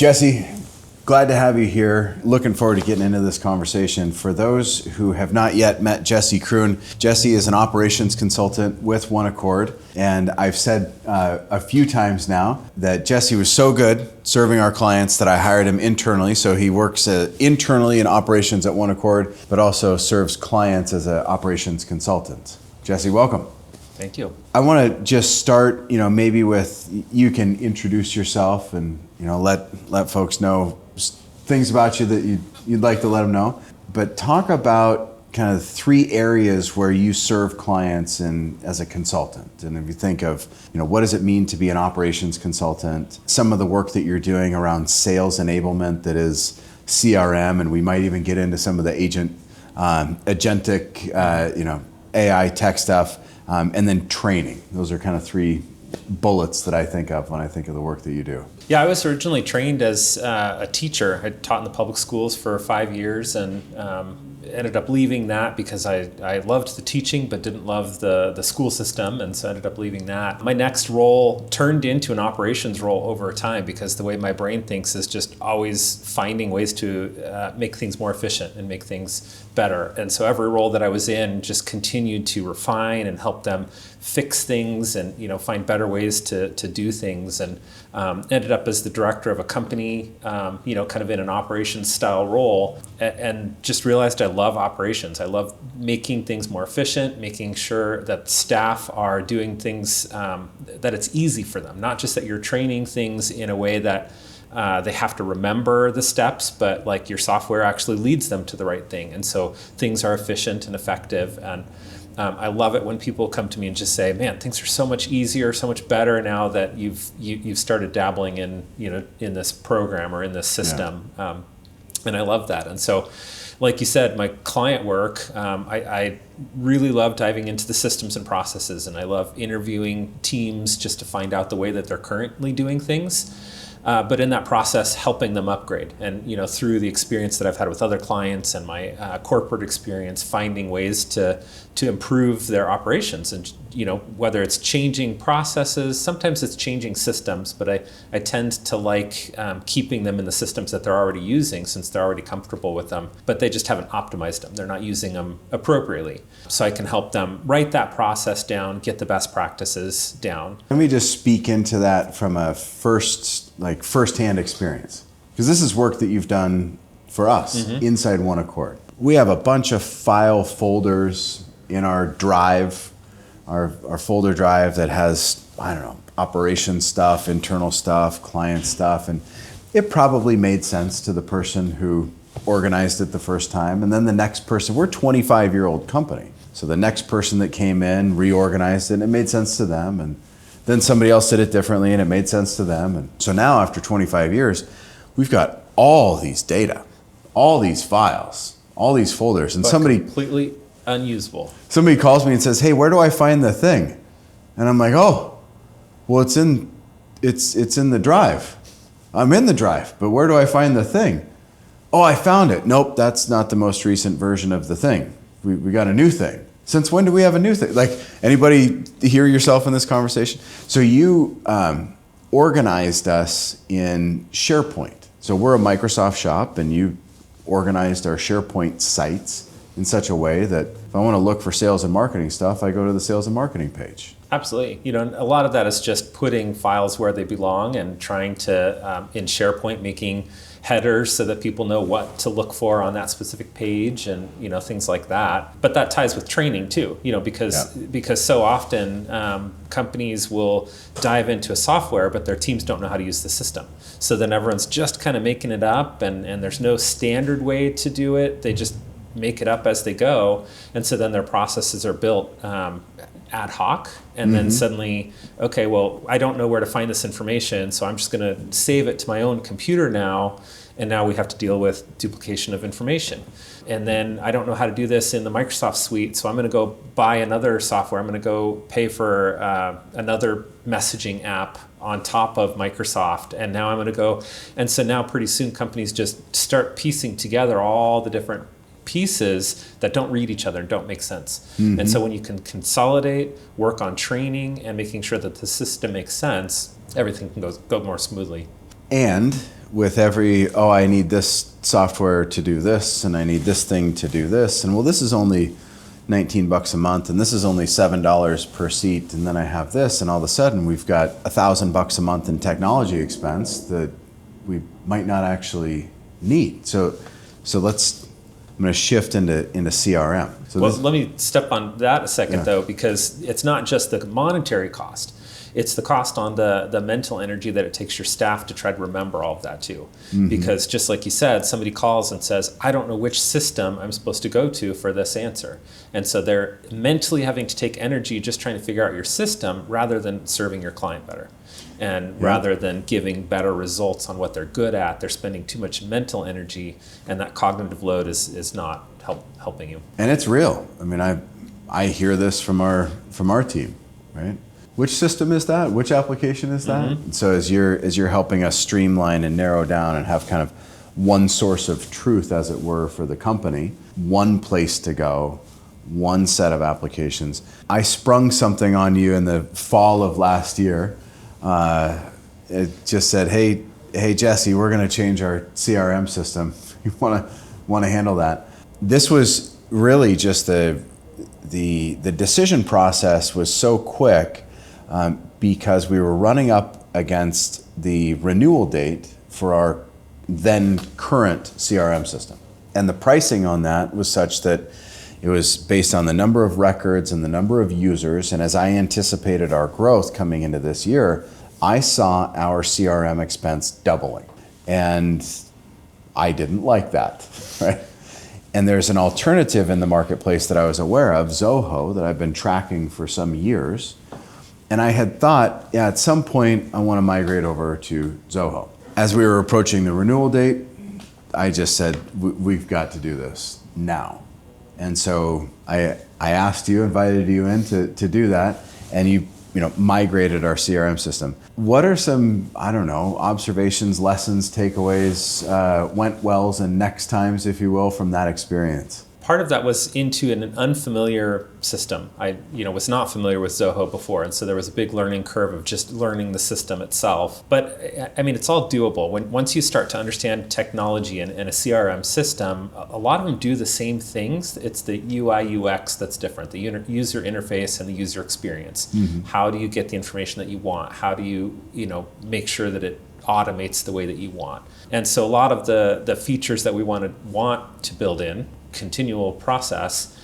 Jesse, glad to have you here. Looking forward to getting into this conversation. For those who have not yet met Jesse Kreun, Jesse is an operations consultant with OneAccord. And I've said a few times now that Jesse was so good serving our clients that I hired him internally. So he works internally in operations at OneAccord, but also serves clients as an operations consultant. Jesse, welcome. Thank you. I want to just start, maybe with, you can introduce yourself and, let folks know things about you that you'd like to let them know. But talk about kind of 3 areas where you serve clients as a consultant. And if you think of, what does it mean to be an operations consultant? Some of the work that you're doing around sales enablement that is CRM, and we might even get into some of the agentic, AI tech stuff. And then training. Those are kind of 3 bullets that I think of when I think of the work that you do. Yeah, I was originally trained as a teacher. I taught in the public schools for 5 years and ended up leaving that because I loved the teaching but didn't love the school system, and so I ended up leaving that. My next role turned into an operations role over time because the way my brain thinks is just always finding ways to make things more efficient and make things better. And so every role that I was in just continued to refine and help them fix things and find better ways to do things, and ended up as the director of a company, kind of in an operations style role, and just realized I love operations. I love making things more efficient, making sure that staff are doing things that it's easy for them, not just that you're training things in a way that they have to remember the steps, but like your software actually leads them to the right thing. And so things are efficient and effective. And I love it when people come to me and just say, man, things are so much easier, so much better now that you've started dabbling in, in this program or in this system. Yeah. And I love that. And so, like you said, my client work, I really love diving into the systems and processes, and I love interviewing teams just to find out the way that they're currently doing things. But in that process, helping them upgrade. And, through the experience that I've had with other clients and my corporate experience, finding ways to improve their operations. And, whether it's changing processes, sometimes it's changing systems, but I tend to like keeping them in the systems that they're already using since they're already comfortable with them, but they just haven't optimized them. They're not using them appropriately. So I can help them write that process down, get the best practices down. Let me just speak into that from a firsthand experience, because this is work that you've done for us inside OneAccord. We have a bunch of file folders in our drive, our folder drive that has, operations stuff, internal stuff, client stuff, and it probably made sense to the person who organized it the first time, and then the next person. We're a 25-year-old company, so the next person that came in reorganized it, and it made sense to them, and then somebody else did it differently and it made sense to them. And so now after 25 years, we've got all these data, all these files, all these folders, and somebody completely unusable. Somebody calls me and says, "Hey, where do I find the thing?" And I'm like, "Oh, well, it's in the drive. I'm in the drive, but where do I find the thing?" "Oh, I found it." "Nope, that's not the most recent version of the thing. We got a new thing." "Since when do we have a new thing?" Like, anybody hear yourself in this conversation? So you organized us in SharePoint. So we're a Microsoft shop, and you organized our SharePoint sites in such a way that if I want to look for sales and marketing stuff, I go to the sales and marketing page. Absolutely. A lot of that is just putting files where they belong and trying to, in SharePoint, making headers so that people know what to look for on that specific page, and things like that. But that ties with training too, because so often companies will dive into a software, but their teams don't know how to use the system. So then everyone's just kind of making it up, and there's no standard way to do it. They just make it up as they go, and so then their processes are built ad hoc, and then suddenly, okay, well, I don't know where to find this information, so I'm just going to save it to my own computer now, and now we have to deal with duplication of information. And then I don't know how to do this in the Microsoft suite, so I'm going to go buy another software. I'm going to go pay for another messaging app on top of Microsoft, and now I'm going to go, and so now pretty soon companies just start piecing together all the different pieces that don't read each other and don't make sense. And so when you can consolidate, work on training and making sure that the system makes sense, everything can go more smoothly. And with every, oh, I need this software to do this, and I need this thing to do this, and well, this is only $19 a month, and this is only $7 per seat, and then I have this, and all of a sudden we've got $1,000 a month in technology expense that we might not actually need. So I'm going to shift into CRM. So well, let me step on that a second, though, because it's not just the monetary cost. It's the cost on the mental energy that it takes your staff to try to remember all of that, too. Mm-hmm. Because just like you said, somebody calls and says, I don't know which system I'm supposed to go to for this answer. And so they're mentally having to take energy just trying to figure out your system rather than serving your client better. And rather than giving better results on what they're good at, they're spending too much mental energy, and that cognitive load is not helping you. And it's real. I mean, I hear this from our team, right? Which system is that? Which application is that? Mm-hmm. So as you're helping us streamline and narrow down and have kind of one source of truth, as it were, for the company, one place to go, one set of applications. I sprung something on you in the fall of last year. It just said, hey Jesse, we're going to change our CRM system. You want to handle that? This was really just the decision process was so quick because we were running up against the renewal date for our then current CRM system. And the pricing on that was such that it was based on the number of records and the number of users. And as I anticipated our growth coming into this year, I saw our CRM expense doubling. And I didn't like that, right? And there's an alternative in the marketplace that I was aware of, Zoho, that I've been tracking for some years. And I had thought, yeah, at some point I want to migrate over to Zoho. As we were approaching the renewal date, I just said, we've got to do this now. And so I asked you, invited you in to do that, and you migrated our CRM system. What are some, observations, lessons, takeaways, went wells and next times, if you will, from that experience? Part of that was into an unfamiliar system. I was not familiar with Zoho before, and so there was a big learning curve of just learning the system itself. But I mean, it's all doable. Once you start to understand technology and a CRM system, a lot of them do the same things. It's the UI UX that's different, the user interface and the user experience. Mm-hmm. How do you get the information that you want? How do you make sure that it automates the way that you want? And so a lot of the features that we want to build in continual process,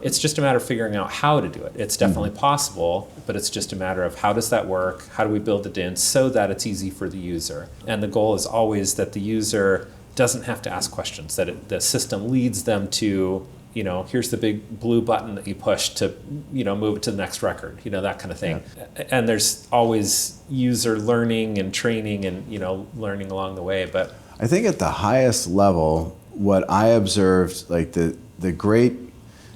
it's just a matter of figuring out how to do it. It's definitely possible, but it's just a matter of how does that work? How do we build it in so that it's easy for the user? And the goal is always that the user doesn't have to ask questions, that the system leads them to, here's the big blue button that you push to, move it to the next record, that kind of thing. Yeah. And there's always user learning and training and, learning along the way. But I think at the highest level, what I observed, like the great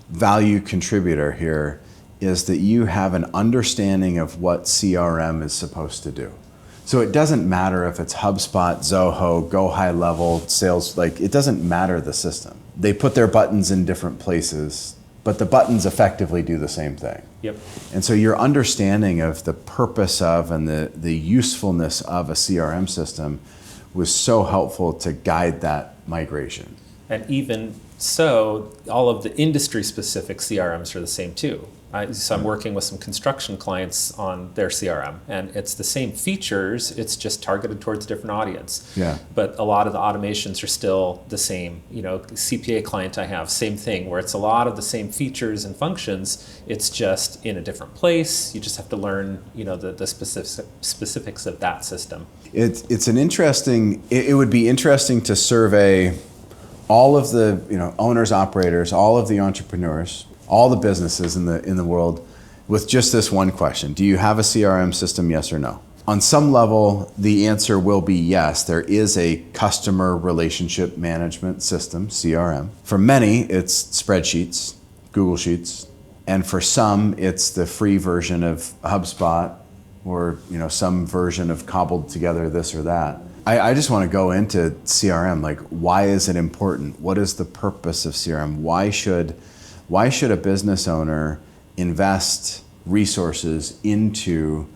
value contributor here, is that you have an understanding of what CRM is supposed to do. So it doesn't matter if it's HubSpot, Zoho, Go High Level, Sales, it doesn't matter the system. They put their buttons in different places, but the buttons effectively do the same thing. Yep. And so your understanding of the purpose of and the usefulness of a CRM system was so helpful to guide that migration. And even so, all of the industry-specific CRMs are the same too. So I'm working with some construction clients on their CRM, and it's the same features, it's just targeted towards a different audience. Yeah. But a lot of the automations are still the same. CPA client I have, same thing, where it's a lot of the same features and functions, it's just in a different place. You just have to learn, the specifics of that system. It's an interesting, it would be interesting to survey all of the owners, operators, all of the entrepreneurs, all the businesses in the world with just this one question. Do you have a CRM system, yes or no? On some level, the answer will be yes. There is a customer relationship management system, CRM. For many, it's spreadsheets, Google Sheets. And for some, it's the free version of HubSpot or some version of cobbled together this or that. I just want to go into CRM. Why is it important? What is the purpose of CRM? Why should a business owner invest resources into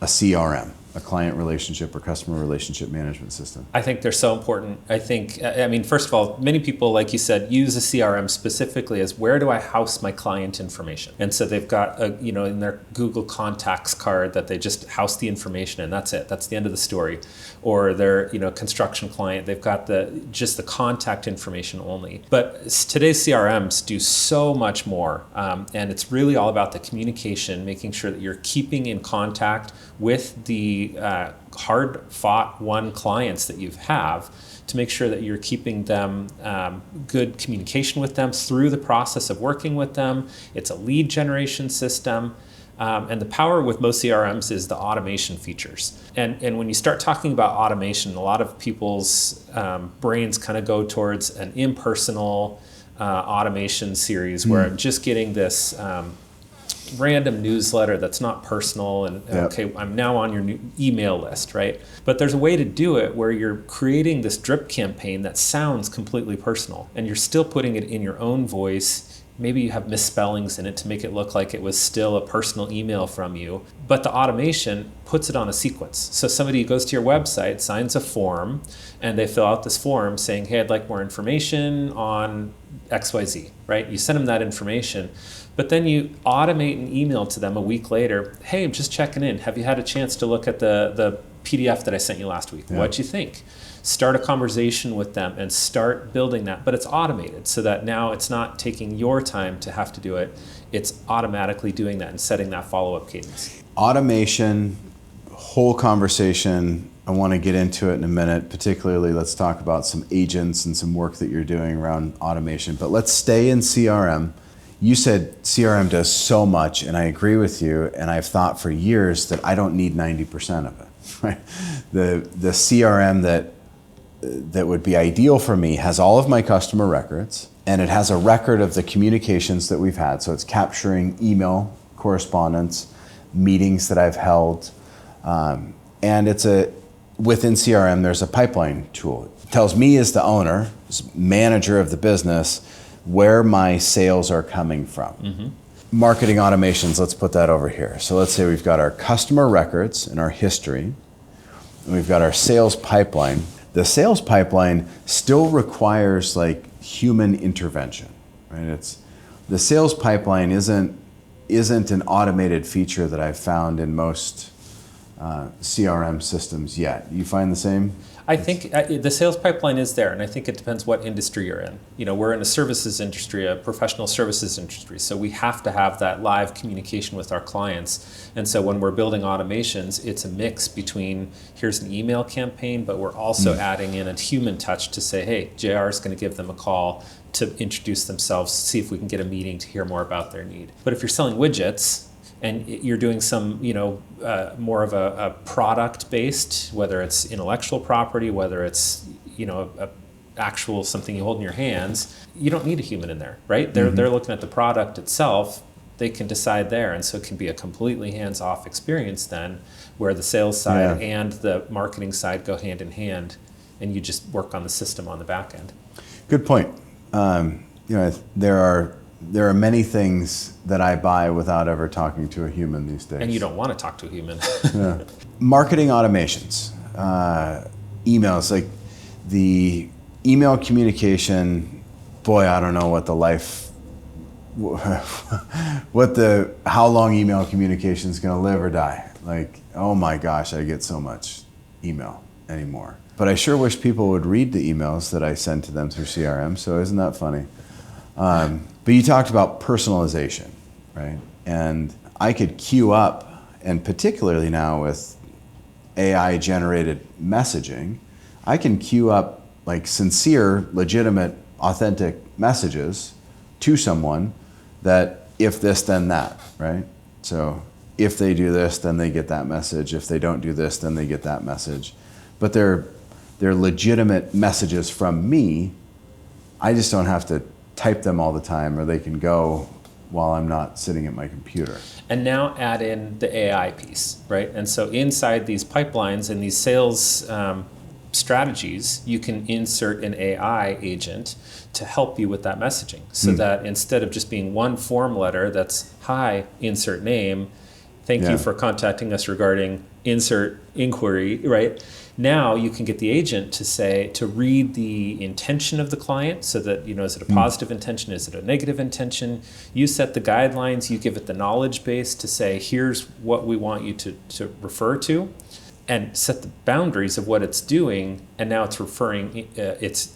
a CRM? a client relationship or customer relationship management system? I think they're so important. I mean, first of all, many people, like you said, use a CRM specifically as where do I house my client information? And so they've got, in their Google Contacts card that they just house the information and that's it. That's the end of the story. Or their, construction client, they've got just the contact information only. But today's CRMs do so much more. And it's really all about the communication, making sure that you're keeping in contact with the hard-fought won clients that you have, to make sure that you're keeping them good communication with them through the process of working with them. It's a lead generation system. And the power with most CRMs is the automation features. And when you start talking about automation, a lot of people's brains kind of go towards an impersonal automation series where I'm just getting this random newsletter that's not personal and okay, I'm now on your new email list, right? But there's a way to do it where you're creating this drip campaign that sounds completely personal and you're still putting it in your own voice. Maybe you have misspellings in it to make it look like it was still a personal email from you, but the automation puts it on a sequence. So somebody goes to your website, signs a form, and they fill out this form saying, hey, I'd like more information on XYZ, right? You send them that information, but then you automate an email to them a week later. Hey, I'm just checking in. Have you had a chance to look at the PDF that I sent you last week? Yeah. What'd you think? Start a conversation with them and start building that. But it's automated so that now it's not taking your time to have to do it. It's automatically doing that and setting that follow-up cadence. Automation, whole conversation. I want to get into it in a minute. Particularly, let's talk about some agents and some work that you're doing around automation. But let's stay in CRM. You said CRM does so much, and I agree with you, and I've thought for years that I don't need 90% of it. Right? The CRM that would be ideal for me has all of my customer records, and it has a record of the communications that we've had. So it's capturing email correspondence, meetings that I've held, and within CRM, there's a pipeline tool. It tells me as the owner, as manager of the business, where my sales are coming from. Mm-hmm. Marketing automations, let's put that over here. So let's say we've got our customer records and our history, and we've got our sales pipeline. The sales pipeline still requires like human intervention, right? The sales pipeline isn't an automated feature that I've found in most CRM systems yet. You find the same? I think the sales pipeline is there, and I think it depends what industry you're in. We're in a services industry, a professional services industry, so we have to have that live communication with our clients. And so when we're building automations, it's a mix between here's an email campaign, but we're also adding in a human touch to say, hey, JR is going to give them a call to introduce themselves, see if we can get a meeting to hear more about their need. But if you're selling widgets, and you're doing some, more of a product-based, whether it's intellectual property, whether it's, actual something you hold in your hands, you don't need a human in there, right? They're looking at the product itself. They can decide there, and so it can be a completely hands-off experience then, where the sales side and the marketing side go hand in hand, and you just work on the system on the back end. Good point. There are many things that I buy without ever talking to a human these days. And you don't want to talk to a human. Yeah. Marketing automations, emails, like the email communication, boy, I don't know how long email communication is going to live or die. Like, oh my gosh, I get so much email anymore. But I sure wish people would read the emails that I send to them through CRM, so isn't that funny? But you talked about personalization, right? And I could queue up, and particularly now with AI-generated messaging, I can queue up like sincere, legitimate, authentic messages to someone that if this, then that, right? So if they do this, then they get that message. If they don't do this, then they get that message. But they're legitimate messages from me. I just don't have to type them all the time, or they can go while I'm not sitting at my computer. And now add in the AI piece, right? And so inside these pipelines and these sales strategies, you can insert an AI agent to help you with that messaging, so that instead of just being one form letter that's, hi, insert name, thank you for contacting us regarding insert inquiry, right? Now you can get the agent to read the intention of the client so that, is it a positive intention? Is it a negative intention? You set the guidelines, you give it the knowledge base to say, here's what we want you to refer to, and set the boundaries of what it's doing. And now it's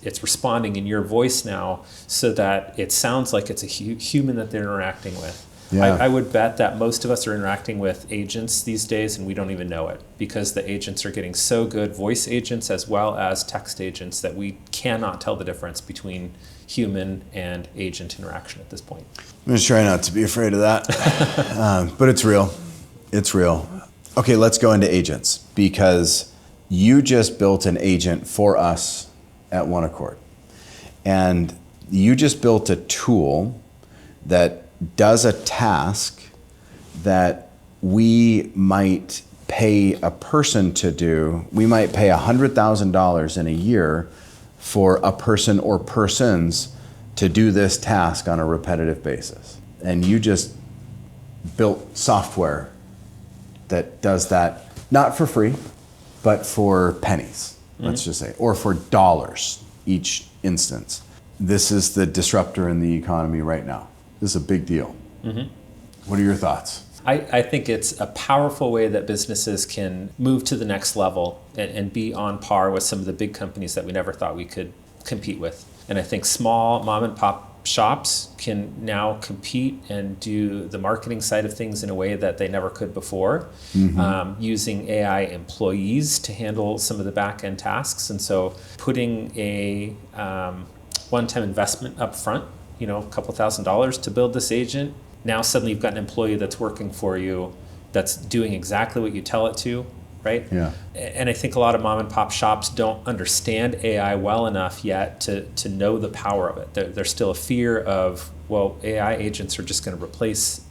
it's responding in your voice now so that it sounds like it's a human that they're interacting with. Yeah. I would bet that most of us are interacting with agents these days and we don't even know it, because the agents are getting so good, voice agents as well as text agents, that we cannot tell the difference between human and agent interaction at this point. I'm going to try not to be afraid of that. But it's real. It's real. Okay, let's go into agents, because you just built an agent for us at OneAccord. And you just built a tool that does a task that we might pay a person to do. We might pay $100,000 in a year for a person or persons to do this task on a repetitive basis. And you just built software that does that, not for free, but for pennies, let's just say, or for dollars each instance. This is the disruptor in the economy right now. This is a big deal. What are your thoughts? I think it's a powerful way that businesses can move to the next level and be on par with some of the big companies that we never thought we could compete with. And I think small mom and pop shops can now compete and do the marketing side of things in a way that they never could before, using AI employees to handle some of the back end tasks. And so putting a one-time investment up front, a couple $1,000s to build this agent. Now suddenly you've got an employee that's working for you, that's doing exactly what you tell it to, right? Yeah. And I think a lot of mom and pop shops don't understand AI well enough yet to know the power of it. There's still a fear of, well, AI agents are just going to replace,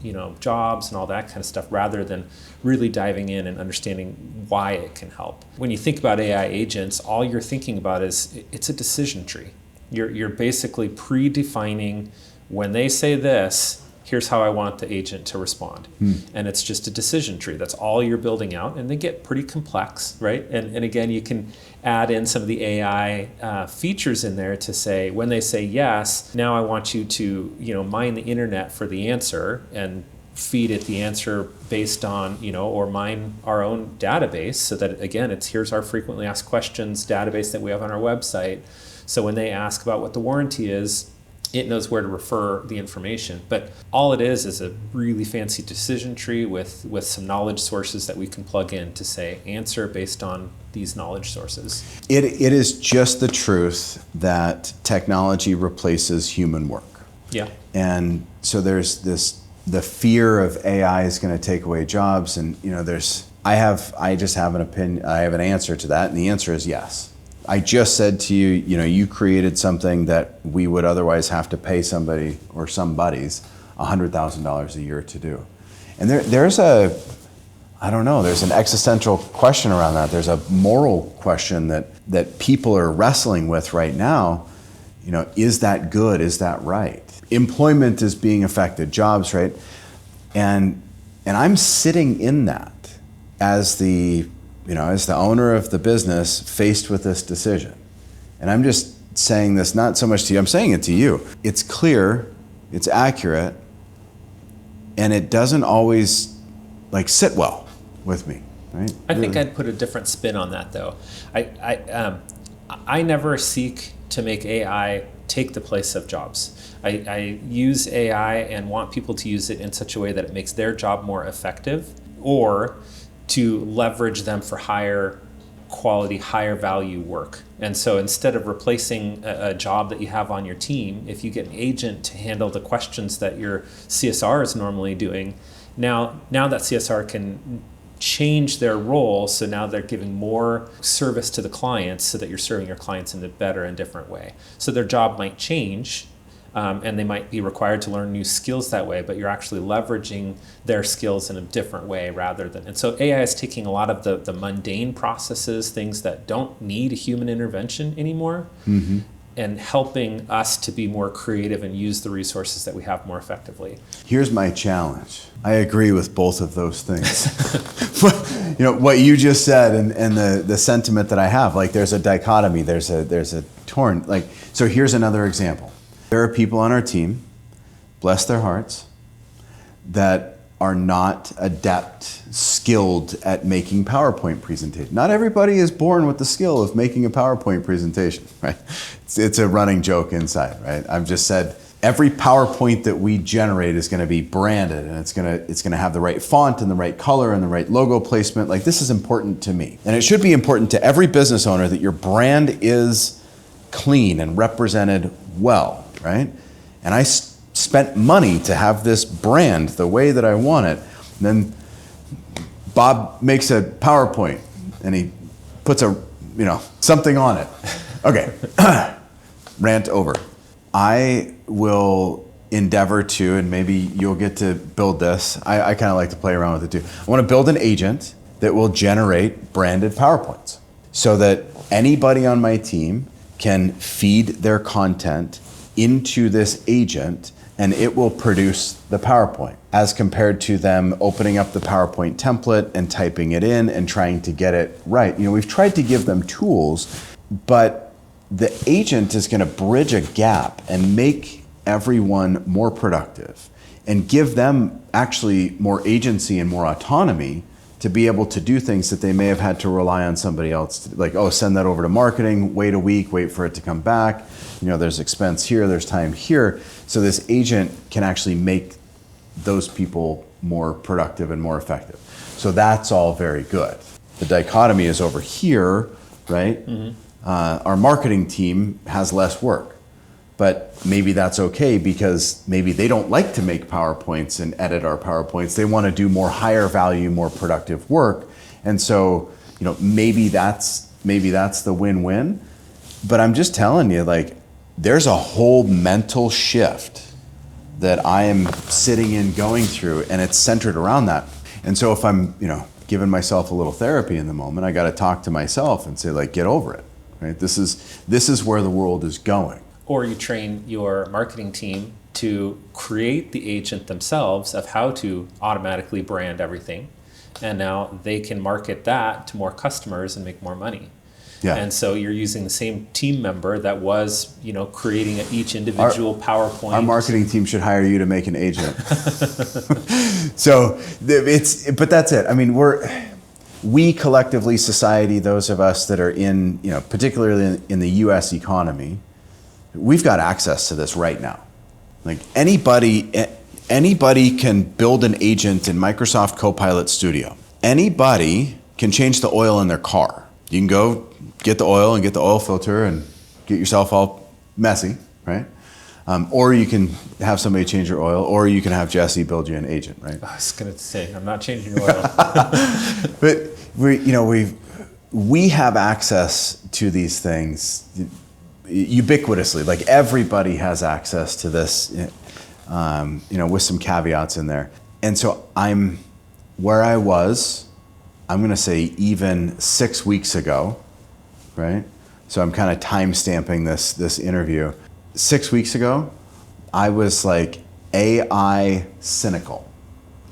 jobs and all that kind of stuff, rather than really diving in and understanding why it can help. When you think about AI agents, all you're thinking about is it's a decision tree. You're basically predefining, when they say this, here's how I want the agent to respond. And it's just a decision tree. That's all you're building out. And they get pretty complex, right? And again, you can add in some of the AI features in there to say, when they say yes, now I want you to, mine the internet for the answer and feed it the answer based on, or mine our own database, so that, again, here's our frequently asked questions database that we have on our website. So when they ask about what the warranty is, it knows where to refer the information. But all it is a really fancy decision tree with some knowledge sources that we can plug in to say, answer based on these knowledge sources. It is just the truth that technology replaces human work. Yeah. And so there's the fear of AI is going to take away jobs. And, I just have an opinion, I have an answer to that. And the answer is yes. I just said to you, you created something that we would otherwise have to pay somebody or somebody's $100,000 a year to do. And there's an existential question around that. There's a moral question that people are wrestling with right now. Is that good? Is that right? Employment is being affected, jobs, right? And I'm sitting in that as the owner of the business faced with this decision. And I'm just saying this not so much to you, I'm saying it to you. It's clear, it's accurate, and it doesn't always sit well with me, right? I think I'd put a different spin on that, though. I never seek to make AI take the place of jobs. I use AI and want people to use it in such a way that it makes their job more effective, or to leverage them for higher quality, higher value work. And so instead of replacing a job that you have on your team, if you get an agent to handle the questions that your CSR is normally doing, now that CSR can change their role, so now they're giving more service to the clients so that you're serving your clients in a better and different way. So their job might change, and they might be required to learn new skills that way, but you're actually leveraging their skills in a different way rather than. And so AI is taking a lot of the mundane processes, things that don't need human intervention anymore, and helping us to be more creative and use the resources that we have more effectively. Here's my challenge. I agree with both of those things. What you just said and the sentiment that I have, like there's a dichotomy, there's a torn, so here's another example. There are people on our team, bless their hearts, that are not adept, skilled at making PowerPoint presentations. Not everybody is born with the skill of making a PowerPoint presentation, right? It's a running joke inside, right? I've just said every PowerPoint that we generate is going to be branded, and it's going to have the right font and the right color and the right logo placement. Like, this is important to me. And it should be important to every business owner that your brand is clean and represented well, right? And I spent money to have this brand the way that I want it. And then Bob makes a PowerPoint and he puts something on it. Okay, rant over. I will endeavor to, and maybe you'll get to build this. I kind of like to play around with it too. I want to build an agent that will generate branded PowerPoints so that anybody on my team can feed their content into this agent and it will produce the PowerPoint, as compared to them opening up the PowerPoint template and typing it in and trying to get it right. We've tried to give them tools, but the agent is going to bridge a gap and make everyone more productive and give them actually more agency and more autonomy to be able to do things that they may have had to rely on somebody else to, like, send that over to marketing, wait a week, wait for it to come back. There's expense here, there's time here. So this agent can actually make those people more productive and more effective. So that's all very good. The dichotomy is over here, right? Mm-hmm. Our marketing team has less work, but maybe that's okay because maybe they don't like to make PowerPoints and edit our PowerPoints. They want to do more higher value, more productive work. And so, maybe that's the win-win. But I'm just telling you, there's a whole mental shift that I am sitting in going through, and it's centered around that. And so if I'm, giving myself a little therapy in the moment, I got to talk to myself and say, get over it, right? This is where the world is going. Or you train your marketing team to create the agent themselves of how to automatically brand everything. And now they can market that to more customers and make more money. Yeah. And so you're using the same team member that was, creating each individual PowerPoint. Our marketing team should hire you to make an agent. But that's it. I mean, we collectively, society, those of us that are in, particularly in the U.S. economy, we've got access to this right now. Anybody can build an agent in Microsoft Copilot Studio. Anybody can change the oil in their car. You can go get the oil and get the oil filter and get yourself all messy, right? Or you can have somebody change your oil, or you can have Jesse build you an agent, right? I was going to say, I'm not changing oil. But we have access to these things ubiquitously. Everybody has access to this, with some caveats in there. And so I'm where I was, I'm going to say even 6 weeks ago, right? So I'm kind of time stamping this interview. 6 weeks ago, I was AI cynical.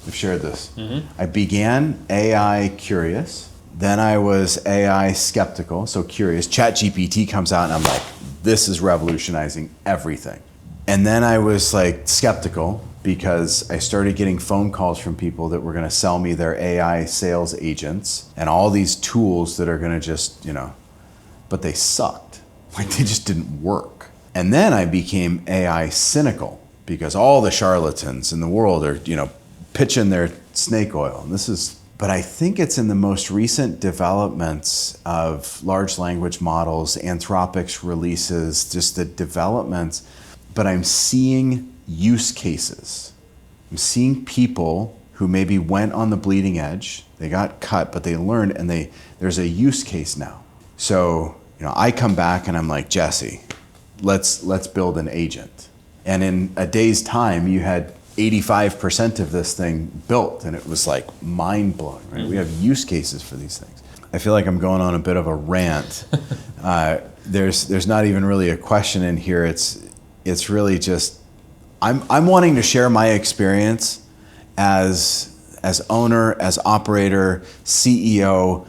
I've shared this. Mm-hmm. I began AI curious. Then I was AI skeptical, so curious. ChatGPT comes out and I'm like, this is revolutionizing everything. And then I was skeptical because I started getting phone calls from people that were going to sell me their AI sales agents and all these tools that are going to just, but they sucked. They just didn't work. And then I became AI cynical because all the charlatans in the world are, pitching their snake oil. And but I think it's in the most recent developments of large language models, Anthropic's releases, just the developments, but I'm seeing use cases. I'm seeing people who maybe went on the bleeding edge, they got cut, but they learned, and there's a use case now. So, I come back and I'm like, Jesse, let's build an agent. And in a day's time, you had 85% of this thing built, and it was mind blowing, right? Mm-hmm. We have use cases for these things. I feel like I'm going on a bit of a rant. There's not even really a question in here. It's really just I'm wanting to share my experience as owner, as operator, CEO,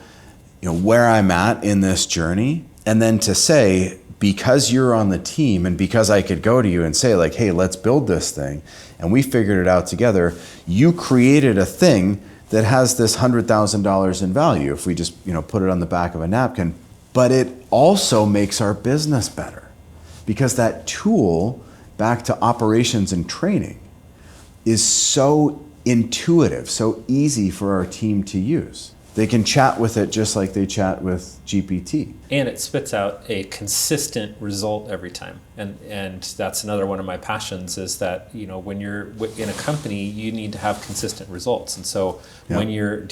where I'm at in this journey, and then to say, because you're on the team and because I could go to you and say like, hey, let's build this thing, and we figured it out together, you created a thing that has this $100,000 in value if we just put it on the back of a napkin. But it also makes our business better, because that tool, back to operations and training, is so intuitive, so easy for our team to use. They can chat with it just like they chat with GPT. And it spits out a consistent result every time. And that's another one of my passions, is that, when you're in a company, you need to have consistent results. And so when you're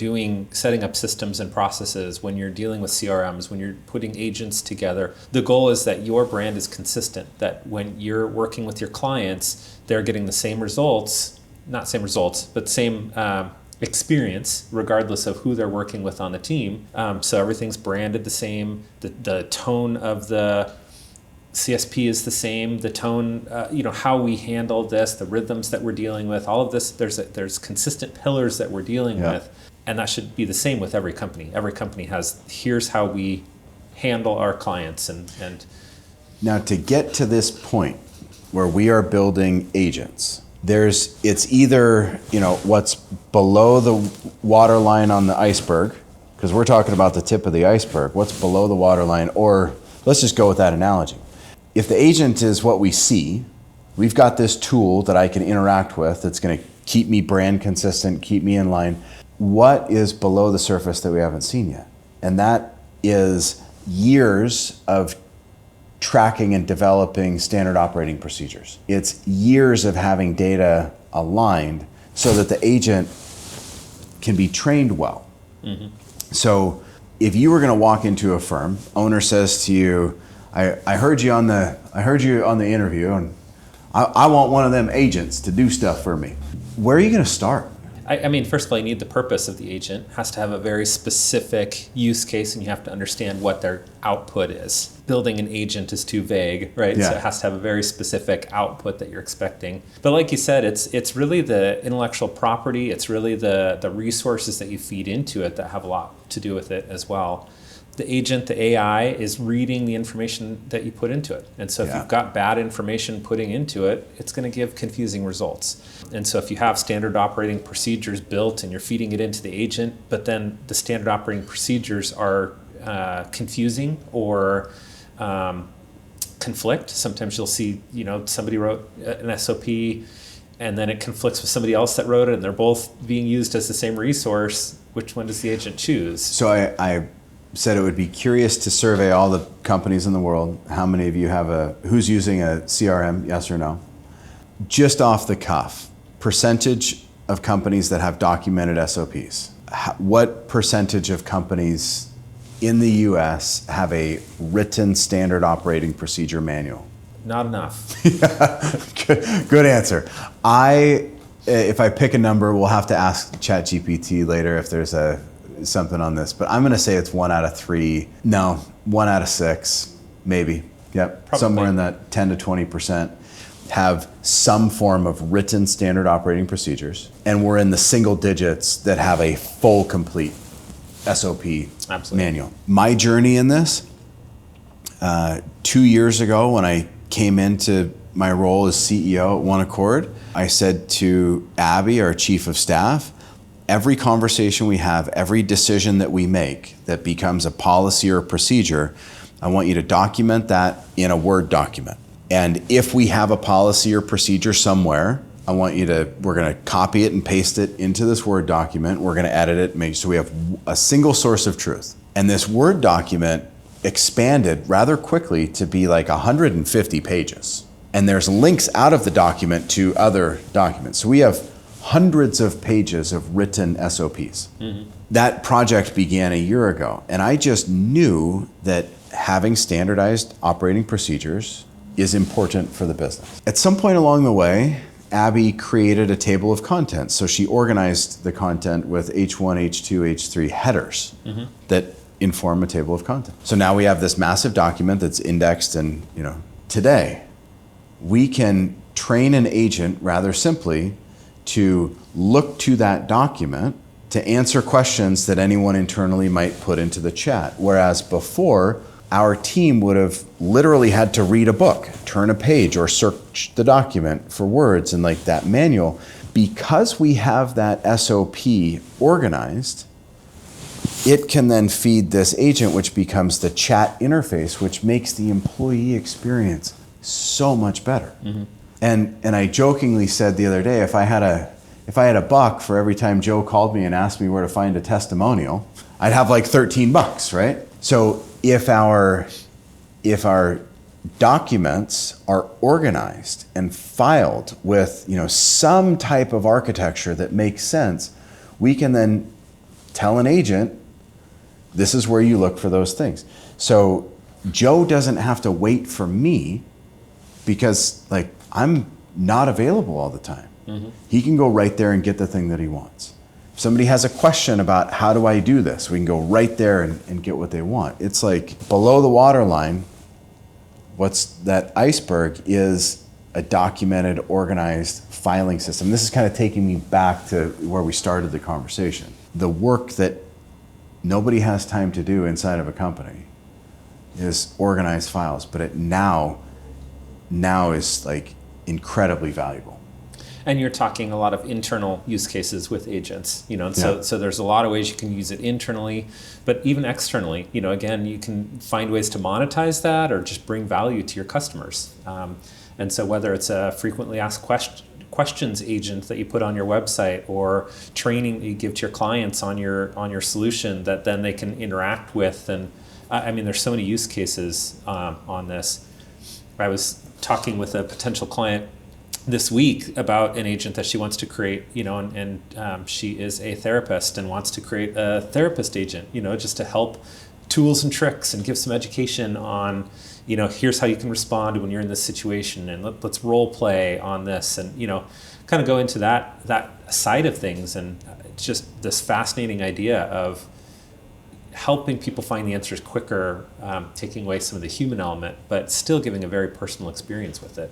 setting up systems and processes, when you're dealing with CRMs, when you're putting agents together, the goal is that your brand is consistent, that when you're working with your clients, they're getting the same results, not same results, but same experience regardless of who they're working with on the team. So everything's branded the same. The tone of the CSP is the same. The tone, how we handle this, the rhythms that we're dealing with, all of this, there's consistent pillars that we're dealing with. And that should be the same with every company. Every company has, here's how we handle our clients. And now, to get to this point where we are building agents, it's either, what's below the waterline on the iceberg, because we're talking about the tip of the iceberg, what's below the waterline, or let's just go with that analogy. If the agent is what we see, we've got this tool that I can interact with that's going to keep me brand consistent, keep me in line. What is below the surface that we haven't seen yet? And that is years of tracking and developing standard operating procedures. It's years of having data aligned so that the agent can be trained well. Mm-hmm. So if you were going to walk into a firm, owner says to you, I heard you on the interview, and I want one of them agents to do stuff for me. Where are you going to start? I mean, first of all, you need the purpose of the agent. It has to have a very specific use case, and you have to understand what their output is. Building an agent is too vague, right? Yeah. So it has to have a very specific output that you're expecting. But like you said, it's really the intellectual property. It's really the resources that you feed into it that have a lot to do with it as well. The agent, the AI, is reading the information that you put into it. And so if you've got bad information putting into it, it's going to give confusing results. And so if you have standard operating procedures built and you're feeding it into the agent, but then the standard operating procedures are confusing or conflict. Sometimes you'll see, somebody wrote an SOP and then it conflicts with somebody else that wrote it, and they're both being used as the same resource. Which one does the agent choose? So I said it would be curious to survey all the companies in the world. How many of you who's using a CRM, yes or no? Just off the cuff, percentage of companies that have documented SOPs. What percentage of companies in the US have a written standard operating procedure manual? Not enough. Good answer. If I pick a number, we'll have to ask ChatGPT later if there's something on this, but I'm going to say it's 1 out of 3. No, 1 out of 6, maybe. Yep, probably. Somewhere in that 10 to 20% have some form of written standard operating procedures, and we're in the single digits that have a full, complete SOP manual. My journey in this, 2 years ago when I came into my role as CEO at OneAccord, I said to Abby, our chief of staff, every conversation we have, every decision that we make that becomes a policy or a procedure, I want you to document that in a Word document. And if we have a policy or procedure somewhere, we're going to copy it and paste it into this Word document. We're going to edit it, make so we have a single source of truth. And this Word document expanded rather quickly to be like 150 pages. And there's links out of the document to other documents. So we have hundreds of pages of written SOPs. Mm-hmm. That project began a year ago, and I just knew that having standardized operating procedures is important for the business. At some point along the way, Abby created a table of contents. So she organized the content with H1, H2, H3 headers that inform a table of contents. So now we have this massive document that's indexed, and today we can train an agent rather simply to look to that document to answer questions that anyone internally might put into the chat. Whereas before, our team would have literally had to read a book, turn a page, or search the document for words and like that manual. Because we have that SOP organized, it can then feed this agent, which becomes the chat interface, which makes the employee experience so much better. Mm-hmm. And I jokingly said the other day, if I had a buck for every time Joe called me and asked me where to find a testimonial, I'd have like $13, right? So if our documents are organized and filed with some type of architecture that makes sense, we can then tell an agent, this is where you look for those things. So Joe doesn't have to wait for me because I'm not available all the time. Mm-hmm. He can go right there and get the thing that he wants. If somebody has a question about how do I do this, we can go right there and get what they want. It's like below the waterline, what's that iceberg is a documented, organized filing system. This is kind of taking me back to where we started the conversation. The work that nobody has time to do inside of a company is organize files, but it now is incredibly valuable. And you're talking a lot of internal use cases with agents, so there's a lot of ways you can use it internally, but even externally, again, you can find ways to monetize that or just bring value to your customers. And so whether it's a frequently asked questions agent that you put on your website or training that you give to your clients on your solution that then they can interact with, and there's so many use cases on this. I was talking with a potential client this week about an agent that she wants to create, and she is a therapist and wants to create a therapist agent, just to help tools and tricks and give some education on, here's how you can respond when you're in this situation, and let's role play on this, and kind of go into that side of things. And it's just this fascinating idea of helping people find the answers quicker, taking away some of the human element, but still giving a very personal experience with it.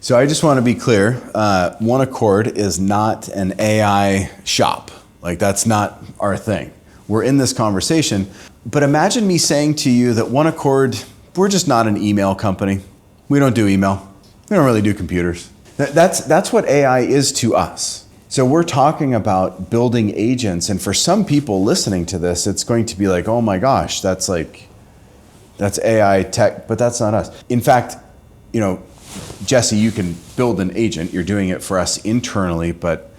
So I just want to be clear, OneAccord is not an AI shop. That's not our thing. We're in this conversation, but imagine me saying to you that OneAccord, we're just not an email company. We don't do email. We don't really do computers. That's what AI is to us. So we're talking about building agents, and for some people listening to this, it's going to be like, oh my gosh, that's AI tech, but that's not us. In fact, Jesse, you can build an agent. You're doing it for us internally, but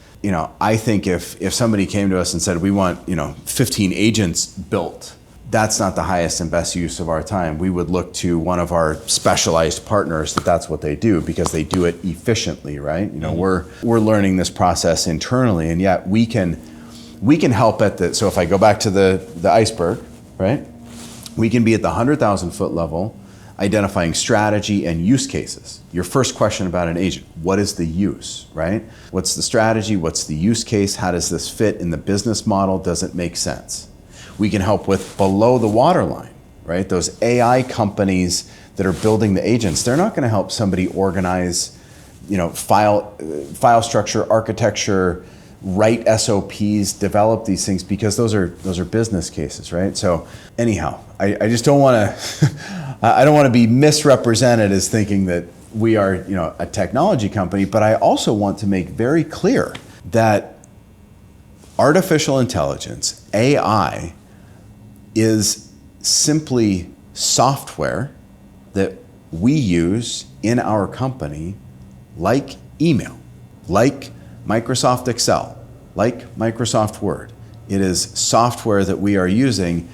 I think if somebody came to us and said, we want 15 agents built, that's not the highest and best use of our time. We would look to one of our specialized partners that's what they do, because they do it efficiently, right? We're learning this process internally, and yet we can help at the. So if I go back to the iceberg, right? We can be at the 100,000 foot level, identifying strategy and use cases. Your first question about an agent, what is the use, right? What's the strategy? What's the use case? How does this fit in the business model? Does it make sense? We can help with below the waterline, right? Those AI companies that are building the agents, they're not going to help somebody organize, file structure, architecture, write SOPs, develop these things, because those are business cases, right? So anyhow, I just don't want to I don't want to be misrepresented as thinking that we are a technology company, but I also want to make very clear that artificial intelligence, AI, is simply software that we use in our company, like email, like Microsoft Excel, like Microsoft Word. It is software that we are using,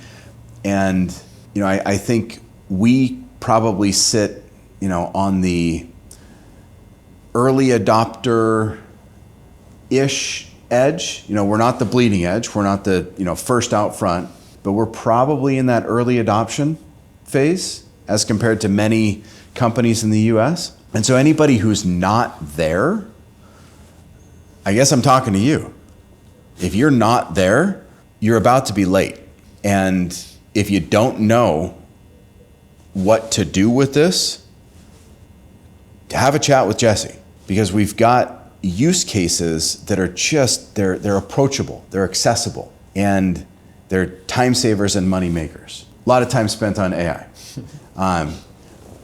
and I think we probably sit on the early adopter-ish edge. We're not the bleeding edge, we're not the first out front, but we're probably in that early adoption phase as compared to many companies in the US. And so anybody who's not there, I guess I'm talking to you. If you're not there, you're about to be late. And if you don't know what to do with this, have a chat with Jesse, because we've got use cases that are just, they're approachable, they're accessible, and they're time savers and money makers. A lot of time spent on AI.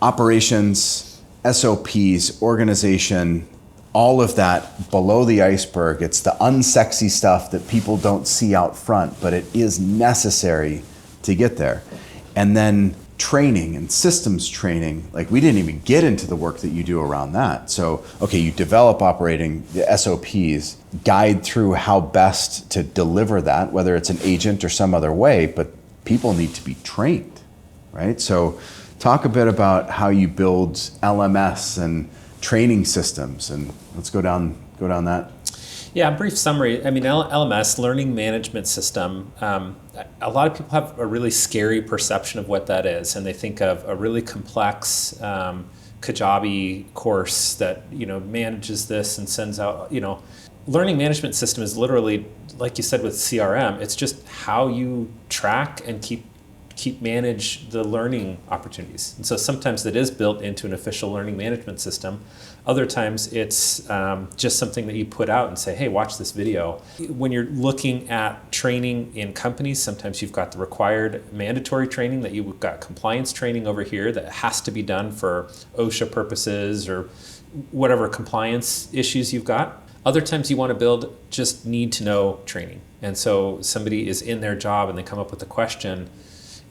Operations, SOPs, organization, all of that below the iceberg. It's the unsexy stuff that people don't see out front, but it is necessary to get there. And then training and systems training, like we didn't even get into the work that you do around that. So, okay, you develop operating the SOPs, guide through how best to deliver that, whether it's an agent or some other way, but people need to be trained, right? So talk a bit about how you build LMS and training systems, and let's go down that. Yeah, brief summary. I mean, LMS, learning management system, a lot of people have a really scary perception of what that is, and they think of a really complex Kajabi course that, manages this and sends out, learning management system is literally, like you said with CRM, it's just how you track and keep manage the learning opportunities. And so sometimes it is built into an official learning management system. Other times it's just something that you put out and say, hey, watch this video. When you're looking at training in companies, sometimes you've got the required mandatory training, that you've got compliance training over here that has to be done for OSHA purposes or whatever compliance issues you've got. Other times you want to build just need to know training. And so somebody is in their job and they come up with a question,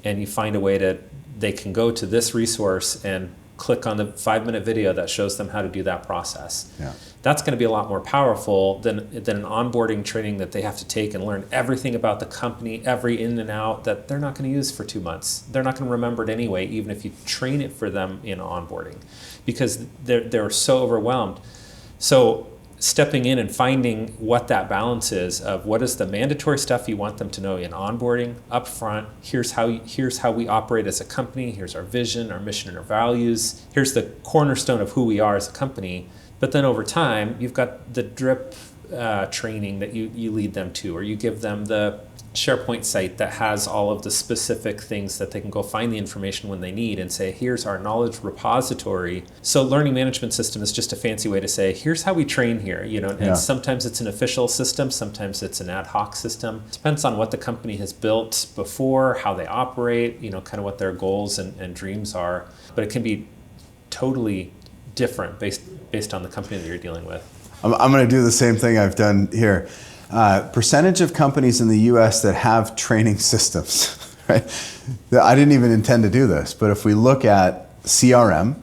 and you find a way they can go to this resource and click on the 5-minute video that shows them how to do that process. Yeah. That's going to be a lot more powerful than an onboarding training that they have to take and learn everything about the company, every in and out, that they're not going to use for 2 months. They're not going to remember it anyway, even if you train it for them in onboarding, because they're so overwhelmed. So stepping in and finding what that balance is of what is the mandatory stuff you want them to know in onboarding up front. Here's how we operate as a company. Here's our vision, our mission, and our values. Here's the cornerstone of who we are as a company. But then over time, you've got the drip training that you lead them to, or you give them the SharePoint site that has all of the specific things that they can go find the information when they need and say, here's our knowledge repository. So learning management system is just a fancy way to say, here's how we train here, and sometimes it's an official system, sometimes it's an ad hoc system. It depends on what the company has built before, how they operate, kind of what their goals and dreams are. But it can be totally different based on the company that you're dealing with. I'm going to do the same thing I've done here. Percentage of companies in the US that have training systems, right? I didn't even intend to do this, but if we look at CRM,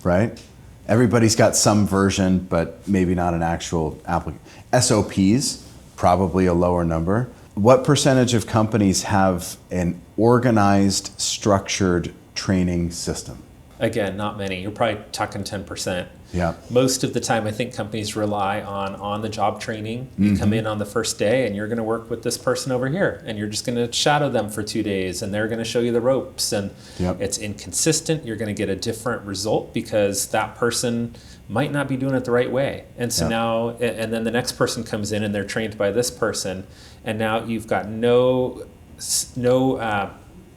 right? Everybody's got some version, but maybe not an actual application. SOPs, probably a lower number. What percentage of companies have an organized, structured training system? Again, not many. You're probably talking 10%. Yeah. Most of the time, I think companies rely on the job training. You come in on the first day and you're going to work with this person over here, and you're just going to shadow them for 2 days, and they're going to show you the ropes, and it's inconsistent. You're going to get a different result because that person might not be doing it the right way. And so now, and then the next person comes in and they're trained by this person, and now you've got no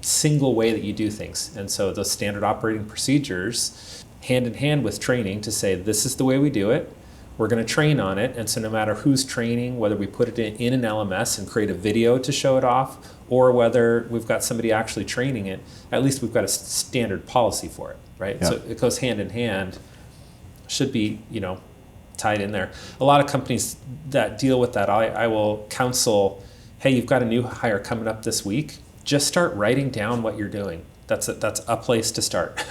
single way that you do things. And so those standard operating procedures, hand in hand with training, to say this is the way we do it, we're going to train on it. And so no matter who's training, whether we put it in an LMS and create a video to show it off, or whether we've got somebody actually training it, at least we've got a standard policy for it, right? Yeah. So it goes hand in hand, should be tied in there. A lot of companies that deal with that, I will counsel, hey, you've got a new hire coming up this week, just start writing down what you're doing. That's a place to start.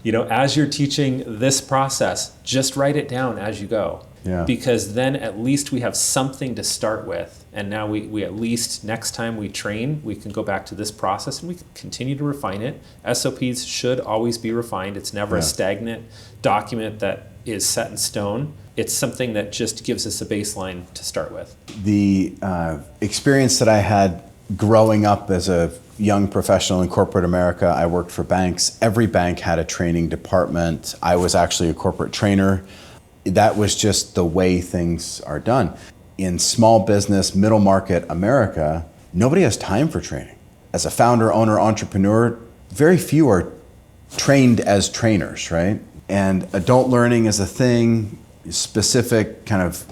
As you're teaching this process, just write it down as you go. Yeah. Because then at least we have something to start with. And now we at least next time we train, we can go back to this process and we can continue to refine it. SOPs should always be refined. It's never a stagnant document that is set in stone. It's something that just gives us a baseline to start with. The experience that I had growing up as a young professional in corporate America, I worked for banks. Every bank had a training department. I was actually a corporate trainer. That was just the way things are done. In small business, middle market America, nobody has time for training. as a founder, owner, entrepreneur, very few are trained as trainers, right? And adult learning is a thing, specific kind of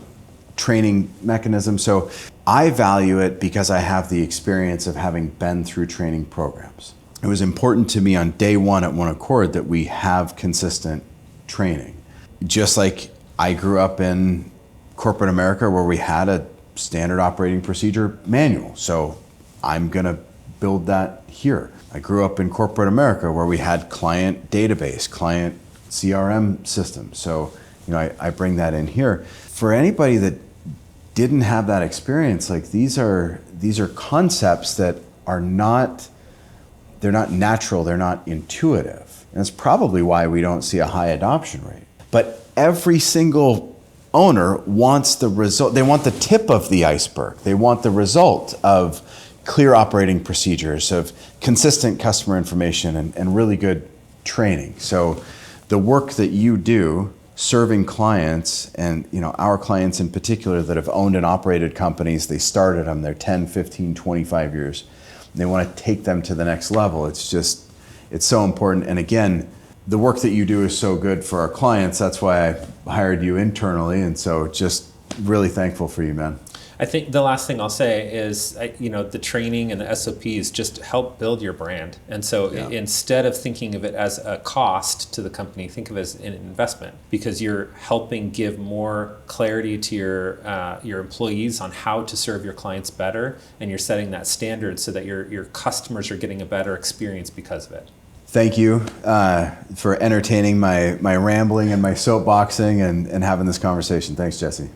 training mechanism. So I value it because I have the experience of having been through training programs. It was important to me on day one at OneAccord that we have consistent training. Just like I grew up in corporate America where we had a standard operating procedure manual. So I'm gonna build that here. I grew up in corporate America where we had client database, client CRM system. So, I bring that in here. For anybody that didn't have that experience, like these are concepts that are not, they're not natural, they're not intuitive. And that's probably why we don't see a high adoption rate. But every single owner wants the result. They want the tip of the iceberg. They want the result of clear operating procedures, of consistent customer information, and really good training. So the work that you do serving clients, and our clients in particular that have owned and operated companies, they started them, they're 10, 15, 25 years. They want to take them to the next level. It's so important. And again, the work that you do is so good for our clients. That's why I hired you internally. And so just really thankful for you, man. I think the last thing I'll say is, the training and the SOPs just help build your brand. And so instead of thinking of it as a cost to the company, think of it as an investment, because you're helping give more clarity to your employees on how to serve your clients better, and you're setting that standard so that your customers are getting a better experience because of it. Thank you for entertaining my rambling and my soapboxing and having this conversation. Thanks, Jesse.